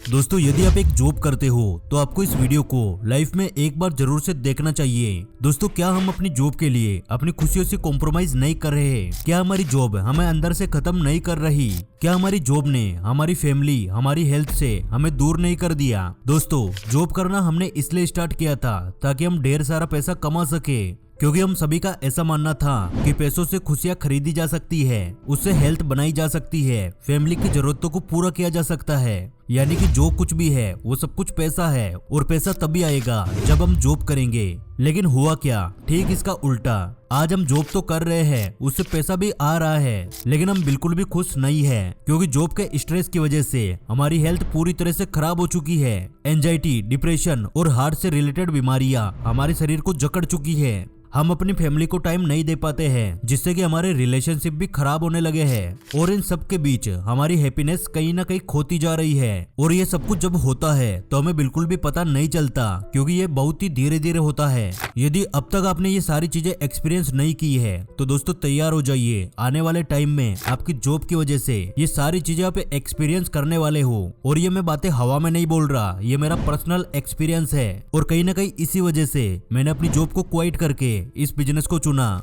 दोस्तों यदि आप एक जॉब करते हो तो आपको इस वीडियो को लाइफ में एक बार जरूर से देखना चाहिए। दोस्तों क्या हम अपनी जॉब के लिए अपनी खुशियों से कॉम्प्रोमाइज नहीं कर रहे? क्या हमारी जॉब हमें अंदर से खत्म नहीं कर रही? क्या हमारी जॉब ने हमारी फैमिली, हमारी हेल्थ से हमें दूर नहीं कर दिया? दोस्तों जॉब करना हमने इसलिए स्टार्ट किया था ताकि हम ढेर सारा पैसा कमा सके, क्योंकि हम सभी का ऐसा मानना था कि पैसों से खुशियां खरीदी जा सकती है, उससे हेल्थ बनाई जा सकती है, फैमिली की जरूरतों को पूरा किया जा सकता है। यानी कि जो कुछ भी है वो सब कुछ पैसा है और पैसा तभी आएगा जब हम जॉब करेंगे। लेकिन हुआ क्या? ठीक इसका उल्टा। आज हम जॉब तो कर रहे हैं, उससे पैसा भी आ रहा है, लेकिन हम बिल्कुल भी खुश नहीं है, क्योंकि जॉब के स्ट्रेस की वजह से हमारी हेल्थ पूरी तरह से खराब हो चुकी है। एंजाइटी, डिप्रेशन और हार्ट से रिलेटेड बीमारियां हमारे शरीर को जकड़ चुकी है। हम अपनी फैमिली को टाइम नहीं दे पाते हैं, जिससे कि हमारे रिलेशनशिप भी खराब होने लगे हैं और इन सब के बीच हमारी हैप्पीनेस कहीं ना कहीं खोती जा रही है। और ये सब कुछ जब होता है तो हमें बिल्कुल भी पता नहीं चलता, क्योंकि ये बहुत ही धीरे धीरे होता है। यदि अब तक आपने ये सारी चीजें एक्सपीरियंस नहीं की है तो दोस्तों तैयार हो जाइए, आने वाले टाइम में आपकी जॉब की वजह से ये सारी चीजें आप एक्सपीरियंस करने वाले हो। और ये मैं बातें हवा में नहीं बोल रहा, ये मेरा पर्सनल एक्सपीरियंस है। और कहीं ना कहीं इसी वजह से मैंने अपनी जॉब को क्विट करके इस बिजनेस को चुना।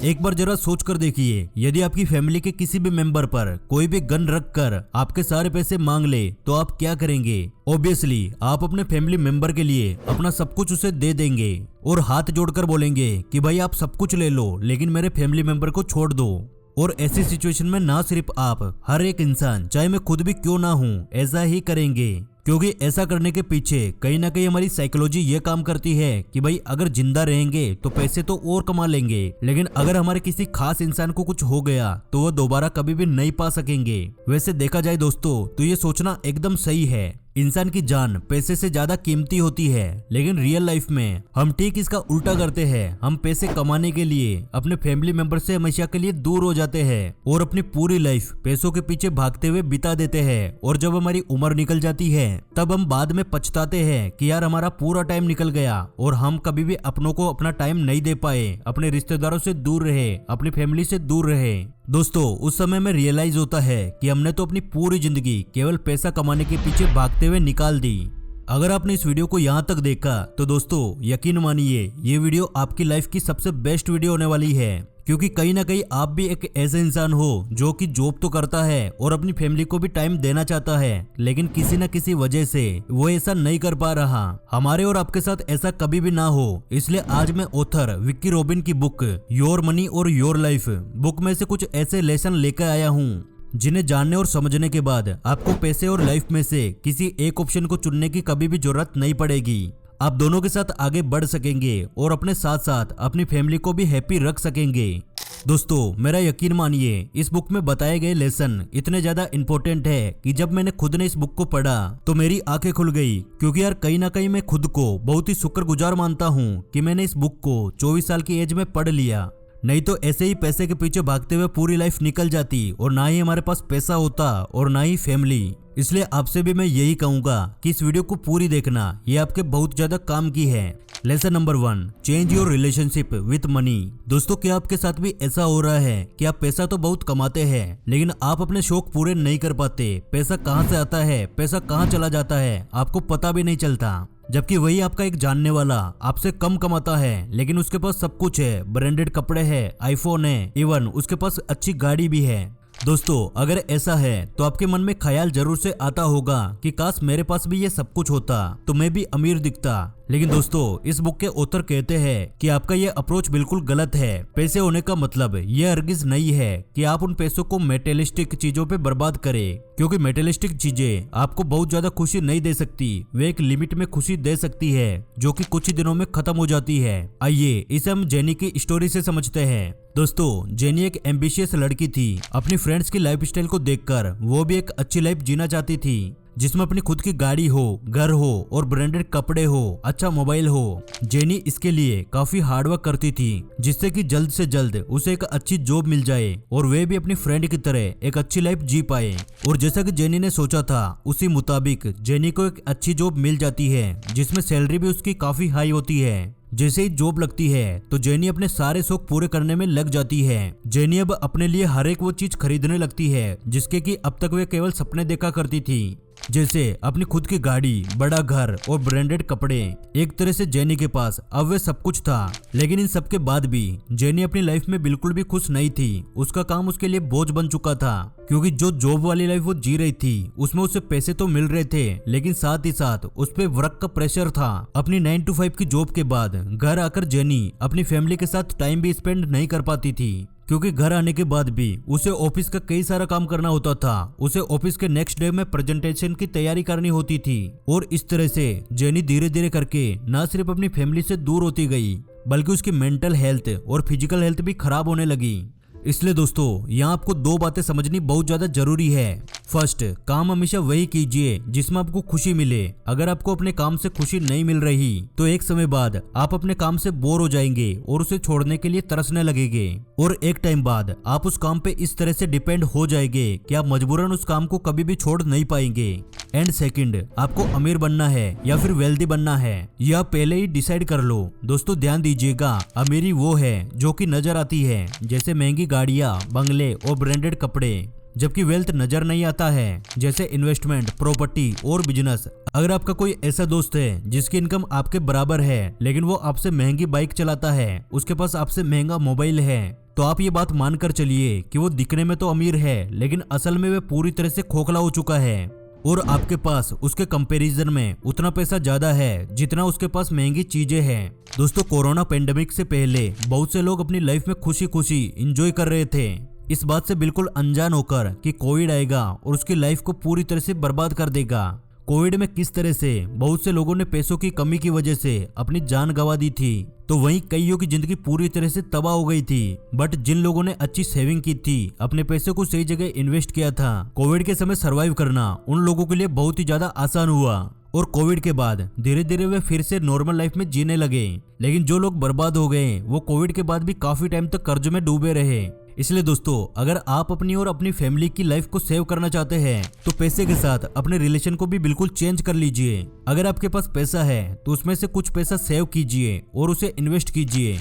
एक बार जरा सोच कर देखिए, यदि आपकी फैमिली के किसी भी मेंबर पर कोई भी गन रख कर आपके सारे पैसे मांग ले तो आप क्या करेंगे? ऑब्वियसली आप अपने फैमिली मेंबर के लिए अपना सब कुछ उसे दे देंगे और हाथ जोड़कर बोलेंगे कि भाई आप सब कुछ ले लो, लेकिन मेरे फैमिली मेंबर को छोड़ दो। और ऐसी सिचुएशन में ना सिर्फ आप, हर एक इंसान, चाहे मैं खुद भी क्यों ना हूं, ऐसा ही करेंगे। क्योंकि ऐसा करने के पीछे कहीं ना कहीं हमारी साइकोलॉजी ये काम करती है कि भाई अगर जिंदा रहेंगे तो पैसे तो और कमा लेंगे, लेकिन अगर हमारे किसी खास इंसान को कुछ हो गया तो वह दोबारा कभी भी नहीं पा सकेंगे। वैसे देखा जाए दोस्तों तो ये सोचना एकदम सही है, इंसान की जान पैसे से ज्यादा कीमती होती है। लेकिन रियल लाइफ में हम ठीक इसका उल्टा करते हैं। हम पैसे कमाने के लिए अपने फैमिली मेंबर से हमेशा के लिए दूर हो जाते हैं और अपनी पूरी लाइफ पैसों के पीछे भागते हुए बिता देते हैं। और जब हमारी उम्र निकल जाती है तब हम बाद में पछताते हैं कि यार हमारा पूरा टाइम निकल गया और हम कभी भी अपनों को अपना टाइम नहीं दे पाए, अपने रिश्तेदारों से दूर रहे, अपनी फैमिली से दूर रहे। दोस्तों उस समय में रियलाइज होता है कि हमने तो अपनी पूरी जिंदगी केवल पैसा कमाने के पीछे भागते हुए निकाल दी। अगर आपने इस वीडियो को यहाँ तक देखा तो दोस्तों यकीन मानिए ये वीडियो आपकी लाइफ की सबसे बेस्ट वीडियो होने वाली है, क्योंकि कहीं ना कहीं आप भी एक ऐसे इंसान हो जो कि जॉब तो करता है और अपनी फैमिली को भी टाइम देना चाहता है, लेकिन किसी न किसी वजह से वो ऐसा नहीं कर पा रहा। हमारे और आपके साथ ऐसा कभी भी ना हो, इसलिए आज मैं ऑथर विक्की रॉबिन की बुक योर मनी और योर लाइफ बुक में से कुछ ऐसे लेसन लेकर आया हूँ जिन्हें जानने और समझने के बाद आपको पैसे और लाइफ में से किसी एक ऑप्शन को चुनने की कभी भी जरूरत नहीं पड़ेगी। आप दोनों के साथ आगे बढ़ सकेंगे और अपने साथ साथ अपनी फैमिली को भी हैप्पी रख सकेंगे। दोस्तों मेरा यकीन मानिए इस बुक में बताए गए लेसन इतने ज्यादा इंपॉर्टेंट है कि जब मैंने खुद ने इस बुक को पढ़ा तो मेरी आंखें खुल गई। क्योंकि यार कहीं ना कहीं मैं खुद को बहुत ही शुक्रगुजार मानता हूँ कि मैंने इस बुक को 24 साल की एज में पढ़ लिया, नहीं तो ऐसे ही पैसे के पीछे भागते हुए पूरी लाइफ निकल जाती और ना ही हमारे पास पैसा होता और ना ही फैमिली। इसलिए आपसे भी मैं यही कहूंगा कि इस वीडियो को पूरी देखना, ये आपके बहुत ज्यादा काम की है। Lesson number 1, change your relationship with money. दोस्तों क्या आपके साथ भी ऐसा हो रहा है कि आप पैसा तो बहुत कमाते हैं लेकिन आप अपने शौक पूरे नहीं कर पाते? पैसा कहाँ से आता है, पैसा कहाँ चला जाता है, आपको पता भी नहीं चलता। जबकि वही आपका एक जानने वाला आपसे कम कमाता है, लेकिन उसके पास सब कुछ है, ब्रांडेड कपड़े हैं, आईफोन है, इवन उसके पास अच्छी गाड़ी भी है। दोस्तों अगर ऐसा है तो आपके मन में ख्याल जरूर से आता होगा कि काश मेरे पास भी ये सब कुछ होता तो मैं भी अमीर दिखता। लेकिन दोस्तों इस बुक के ऑथर कहते हैं कि आपका ये अप्रोच बिल्कुल गलत है। पैसे होने का मतलब ये हरगिज नहीं है कि आप उन पैसों को मेटेरियलिस्टिक चीजों पे बर्बाद करें, क्योंकि मेटेरियलिस्टिक चीजें आपको बहुत ज्यादा खुशी नहीं दे सकती, वे एक लिमिट में खुशी दे सकती है जो कि कुछ ही दिनों में खत्म हो जाती है। आइए इसे हम जेनी की स्टोरी से समझते हैं। दोस्तों जेनी एक एम्बिशियस लड़की थी। अपनी फ्रेंड्स की लाइफस्टाइल को देखकर वो भी एक अच्छी लाइफ जीना चाहती थी, जिसमें अपनी खुद की गाड़ी हो, घर हो और ब्रांडेड कपड़े हो, अच्छा मोबाइल हो। जेनी इसके लिए काफी हार्डवर्क करती थी, जिससे कि जल्द से जल्द उसे एक अच्छी जॉब मिल जाए और वे भी अपनी फ्रेंड की तरह एक अच्छी लाइफ जी पाए। और जैसा कि जेनी ने सोचा था उसी मुताबिक जेनी को एक अच्छी जॉब मिल जाती है, जिसमें सैलरी भी उसकी काफी हाई होती है। जैसे ही जॉब लगती है तो जेनी अपने सारे शौक पूरे करने में लग जाती है। जेनी अब अपने लिए हर एक वो चीज खरीदने लगती है जिसके कि अब तक वे केवल सपने देखा करती थी। जैसे अपनी खुद की गाड़ी, बड़ा घर और ब्रांडेड कपड़े। एक तरह से जेनी के पास अब वे सब कुछ था, लेकिन इन सब के बाद भी जेनी अपनी लाइफ में बिल्कुल भी खुश नहीं थी। उसका काम उसके लिए बोझ बन चुका था, क्योंकि जो जॉब वाली लाइफ वो जी रही थी उसमें उसे पैसे तो मिल रहे थे, लेकिन साथ ही साथ उस पे वर्क का प्रेशर था। अपनी 9 to 5 की जॉब के बाद घर आकर जेनी अपनी फैमिली के साथ टाइम भी स्पेंड नहीं कर पाती थी, क्योंकि घर आने के बाद भी उसे ऑफिस का कई सारा काम करना होता था। उसे ऑफिस के नेक्स्ट डे में प्रेजेंटेशन की तैयारी करनी होती थी, और इस तरह से जेनी धीरे धीरे करके न सिर्फ अपनी फैमिली से दूर होती गई, बल्कि उसकी मेंटल हेल्थ और फिजिकल हेल्थ भी खराब होने लगी। इसलिए दोस्तों, यहाँ आपको दो बातें समझनी बहुत ज्यादा जरूरी है। फर्स्ट, काम हमेशा वही कीजिए जिसमें आपको खुशी मिले। अगर आपको अपने काम से खुशी नहीं मिल रही तो एक समय बाद आप अपने काम से बोर हो जाएंगे और उसे छोड़ने के लिए तरसने लगेंगे, और एक टाइम बाद आप उस काम पे इस तरह से डिपेंड हो जाएंगे कि आप मजबूरन उस काम को कभी भी छोड़ नहीं पाएंगे। एंड सेकंड, आपको अमीर बनना है या फिर वेल्दी बनना है, यह आप पहले ही डिसाइड कर लो। दोस्तों ध्यान दीजिएगा, अमीरी वो है जो कि नजर आती है, जैसे महंगी गाड़ियां, बंगले और ब्रांडेड कपड़े, जबकि वेल्थ नजर नहीं आता है, जैसे इन्वेस्टमेंट, प्रॉपर्टी और बिजनेस। अगर आपका कोई ऐसा दोस्त है जिसकी इनकम आपके बराबर है, लेकिन वो आपसे महंगी बाइक चलाता है, उसके पास आपसे महंगा मोबाइल है, तो आप ये बात मानकर चलिए कि वो दिखने में तो अमीर है, लेकिन असल में वे पूरी तरह से खोखला हो चुका है, और आपके पास उसके कंपैरिजन में उतना पैसा ज्यादा है जितना उसके पास महंगी चीजें हैं। दोस्तों, कोरोना पेंडेमिक से पहले बहुत से लोग अपनी लाइफ में खुशी खुशी एंजॉय कर रहे थे, इस बात से बिल्कुल अनजान होकर कि कोविड आएगा और उसकी लाइफ को पूरी तरह से बर्बाद कर देगा। कोविड में किस तरह से बहुत से लोगों ने पैसों की कमी की वजह से अपनी जान गंवा दी थी, तो वहीं कईयों की जिंदगी पूरी तरह से तबाह हो गई थी। बट जिन लोगों ने अच्छी सेविंग की थी, अपने पैसे को सही जगह इन्वेस्ट किया था, कोविड के समय सरवाइव करना उन लोगों के लिए बहुत ही ज्यादा आसान हुआ, और कोविड के बाद धीरे धीरे वे फिर से नॉर्मल लाइफ में जीने लगे। लेकिन जो लोग बर्बाद हो गए वो कोविड के बाद भी काफी टाइम तक कर्ज में डूबे रहे। इसलिए दोस्तों, अगर आप अपनी और अपनी फैमिली की लाइफ को सेव करना चाहते हैं तो पैसे के साथ अपने रिलेशन को भी बिल्कुल चेंज कर लीजिए। अगर आपके पास पैसा है तो उसमें से कुछ पैसा सेव कीजिए और उसे इन्वेस्ट कीजिए।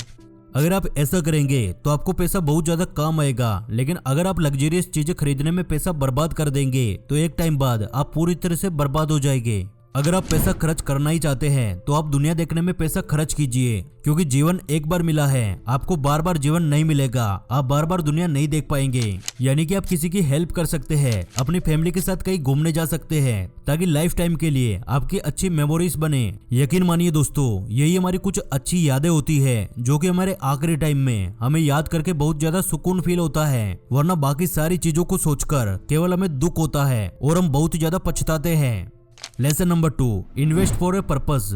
अगर आप ऐसा करेंगे तो आपको पैसा बहुत ज्यादा काम आएगा, लेकिन अगर आप लग्जरियस चीजें खरीदने में पैसा बर्बाद कर देंगे तो एक टाइम बाद आप पूरी तरह से बर्बाद हो जाएंगे। अगर आप पैसा खर्च करना ही चाहते हैं तो आप दुनिया देखने में पैसा खर्च कीजिए, क्योंकि जीवन एक बार मिला है, आपको बार बार जीवन नहीं मिलेगा, आप बार बार दुनिया नहीं देख पाएंगे। यानी कि आप किसी की हेल्प कर सकते हैं, अपनी फैमिली के साथ कहीं घूमने जा सकते हैं, ताकि लाइफ टाइम के लिए आपकी अच्छी मेमोरीज बने। यकीन मानिए दोस्तों, यही हमारी कुछ अच्छी यादें होती है जो कि हमारे आखिरी टाइम में हमें याद करके बहुत ज्यादा सुकून फील होता है, वरना बाकी सारी चीजों को सोचकर केवल हमें दुख होता है और हम बहुत ज्यादा पछताते हैं। Lesson number 2, invest for a purpose.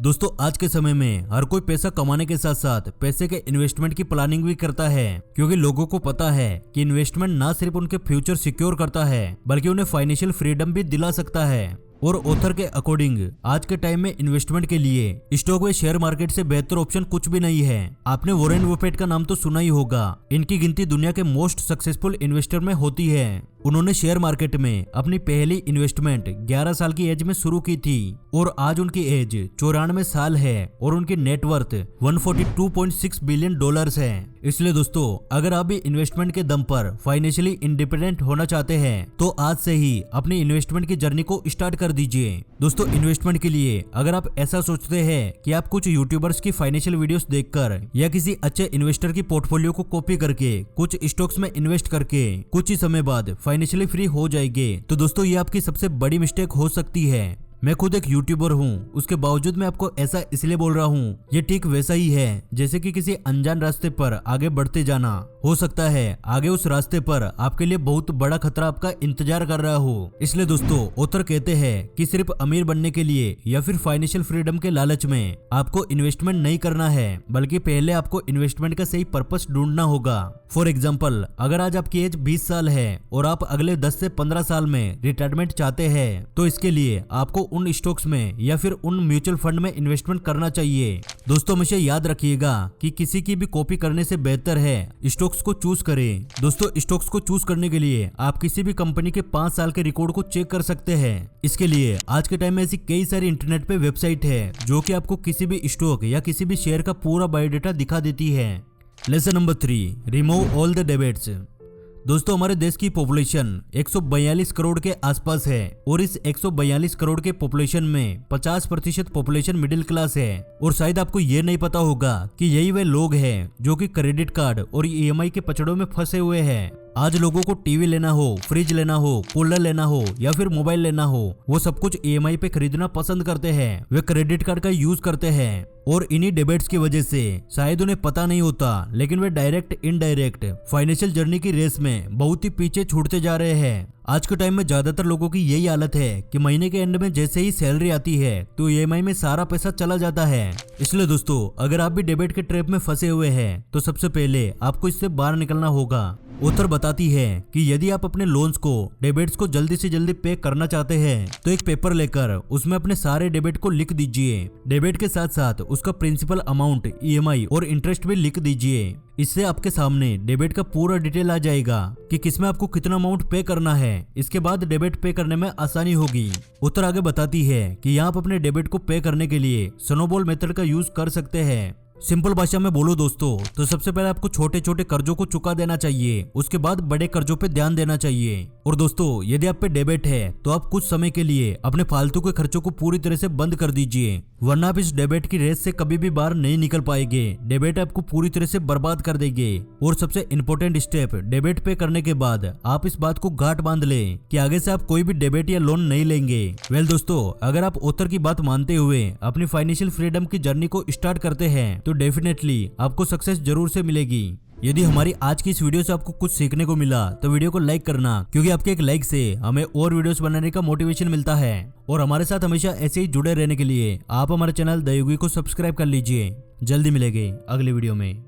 दोस्तों, आज के समय में हर कोई पैसा कमाने के साथ साथ पैसे के इन्वेस्टमेंट की प्लानिंग भी करता है, क्योंकि लोगों को पता है कि इन्वेस्टमेंट ना सिर्फ उनके फ्यूचर सिक्योर करता है बल्कि उन्हें फाइनेंशियल फ्रीडम भी दिला सकता है। और ऑथर के अकॉर्डिंग आज के टाइम में इन्वेस्टमेंट के लिए स्टॉक व शेयर मार्केट से बेहतर ऑप्शन कुछ भी नहीं है। आपने वॉरेन बफेट का नाम तो सुना ही होगा। इनकी गिनती दुनिया के मोस्ट सक्सेसफुल इन्वेस्टर में होती है। उन्होंने शेयर मार्केट में अपनी पहली इन्वेस्टमेंट 11 साल की एज में शुरू की थी और आज उनकी एज 94 साल है और उनकी नेटवर्थ 142.6 बिलियन डॉलर्स है। इसलिए दोस्तों, अगर आप भी इन्वेस्टमेंट के दम पर फाइनेंशियली इंडिपेंडेंट होना चाहते हैं तो आज से ही अपनी इन्वेस्टमेंट की जर्नी को स्टार्ट कर दीजिए। दोस्तों, इन्वेस्टमेंट के लिए अगर आप ऐसा सोचते हैं कि आप कुछ यूट्यूबर्स की फाइनेंशियल वीडियोस देखकर या किसी अच्छे इन्वेस्टर की पोर्टफोलियो को कॉपी करके कुछ स्टॉक्स में इन्वेस्ट करके कुछ ही समय बाद फाइनेंशियली फ्री हो जाएंगे, तो दोस्तों ये आपकी सबसे बड़ी मिस्टेक हो सकती है। मैं खुद एक यूट्यूबर हूँ, उसके बावजूद मैं आपको ऐसा इसलिए बोल रहा हूँ। ये ठीक वैसा ही है जैसे कि किसी अनजान रास्ते पर आगे बढ़ते जाना। हो सकता है आगे उस रास्ते पर आपके लिए बहुत बड़ा खतरा आपका इंतजार कर रहा हो। इसलिए दोस्तों, ऑथर कहते हैं कि सिर्फ अमीर बनने के लिए या फिर फाइनेंशियल फ्रीडम के लालच में आपको इन्वेस्टमेंट नहीं करना है, बल्कि पहले आपको इन्वेस्टमेंट का सही पर्पस ढूंढना होगा। फॉर एग्जाम्पल, अगर आज आपकी एज 20 साल है और आप अगले 10 से 15 साल में रिटायरमेंट चाहते हैं, तो इसके लिए आपको उन स्टॉक्स में या फिर उन म्यूचुअल फंड में इन्वेस्टमेंट करना चाहिए। दोस्तों, हमेशा याद रखिएगा कि किसी की भी कॉपी करने से बेहतर है स्टॉक्स को चूज करें। दोस्तों, स्टॉक्स को चूज करने के लिए आप किसी भी कंपनी के 5 साल के रिकॉर्ड को चेक कर सकते हैं। इसके लिए आज के टाइम में ऐसी कई सारी इंटरनेट पे वेबसाइट है जो कि आपको किसी भी स्टॉक या किसी भी शेयर का पूरा बायोडाटा दिखा देती है। Lesson number 3, remove all the debits. दोस्तों हमारे देश की पॉपुलेशन 142 करोड़ के आसपास है और इस 142 करोड़ के पॉपुलेशन में 50% पॉपुलेशन मिडिल क्लास है। और शायद आपको ये नहीं पता होगा कि यही वे लोग हैं जो कि क्रेडिट कार्ड और ईएमआई के पचड़ों में फंसे हुए हैं। आज लोगों को टीवी लेना हो, फ्रिज लेना हो, कूलर लेना हो या फिर मोबाइल लेना हो, वो सब कुछ ईएमआई पे खरीदना पसंद करते हैं। वे क्रेडिट कार्ड का यूज करते हैं और इन्हीं डिबेट्स की वजह से शायद उन्हें पता नहीं होता, लेकिन वे डायरेक्ट इनडायरेक्ट फाइनेंशियल जर्नी की रेस में बहुत ही पीछे छूटते जा रहे हैं। आज के टाइम में ज्यादातर लोगों की यही हालत है कि महीने के एंड में जैसे ही सैलरी आती है तो ईएमआई में सारा पैसा चला जाता है। इसलिए दोस्तों अगर आप भी डेबिट के ट्रैप में फंसे हुए हैं तो सबसे पहले आपको इससे बाहर निकलना होगा। ऑथर बताती है कि यदि आप अपने लोन्स को, डेबिट्स को जल्दी से जल्दी पे करना चाहते हैं तो एक पेपर लेकर उसमें अपने सारे डेबिट को लिख दीजिए। डेबिट के साथ साथ उसका प्रिंसिपल अमाउंट, ईएमआई और इंटरेस्ट भी लिख दीजिए। इससे आपके सामने डेबिट का पूरा डिटेल आ जाएगा कि किसमें आपको कितना अमाउंट पे करना है। इसके बाद डेबिट पे करने में आसानी होगी। उत्तर आगे बताती है कि यहाँ आप अपने डेबिट को पे करने के लिए स्नोबॉल मेथड का यूज कर सकते हैं। सिंपल भाषा में बोलो दोस्तों तो सबसे पहले आपको छोटे छोटे कर्जों को चुका देना चाहिए, उसके बाद बड़े कर्जों पे ध्यान देना चाहिए। और दोस्तों यदि आप पे डेबिट है तो आप कुछ समय के लिए अपने फालतू के खर्चों को पूरी तरह से बंद कर दीजिए, वरना आप इस डेबिट की रेस से कभी भी बाहर नहीं निकल पाएंगे। डेबिट आपको पूरी तरह से बर्बाद कर देंगे। और सबसे इम्पोर्टेंट स्टेप, डेबिट पे करने के बाद आप इस बात को गांठ बांध ले कि आगे से आप कोई भी डेबिट या लोन नहीं लेंगे। वेल दोस्तों अगर आप ऑथर की बात मानते हुए अपनी फाइनेंशियल फ्रीडम की जर्नी को स्टार्ट करते हैं तो डेफिनेटली आपको सक्सेस जरूर से मिलेगी। यदि हमारी आज की इस वीडियो से आपको कुछ सीखने को मिला तो वीडियो को लाइक करना, क्योंकि आपके एक लाइक से हमें और वीडियोस बनाने का मोटिवेशन मिलता है। और हमारे साथ हमेशा ऐसे ही जुड़े रहने के लिए आप हमारे चैनल द युगी को सब्सक्राइब कर लीजिए। जल्दी मिलेंगे अगली वीडियो में।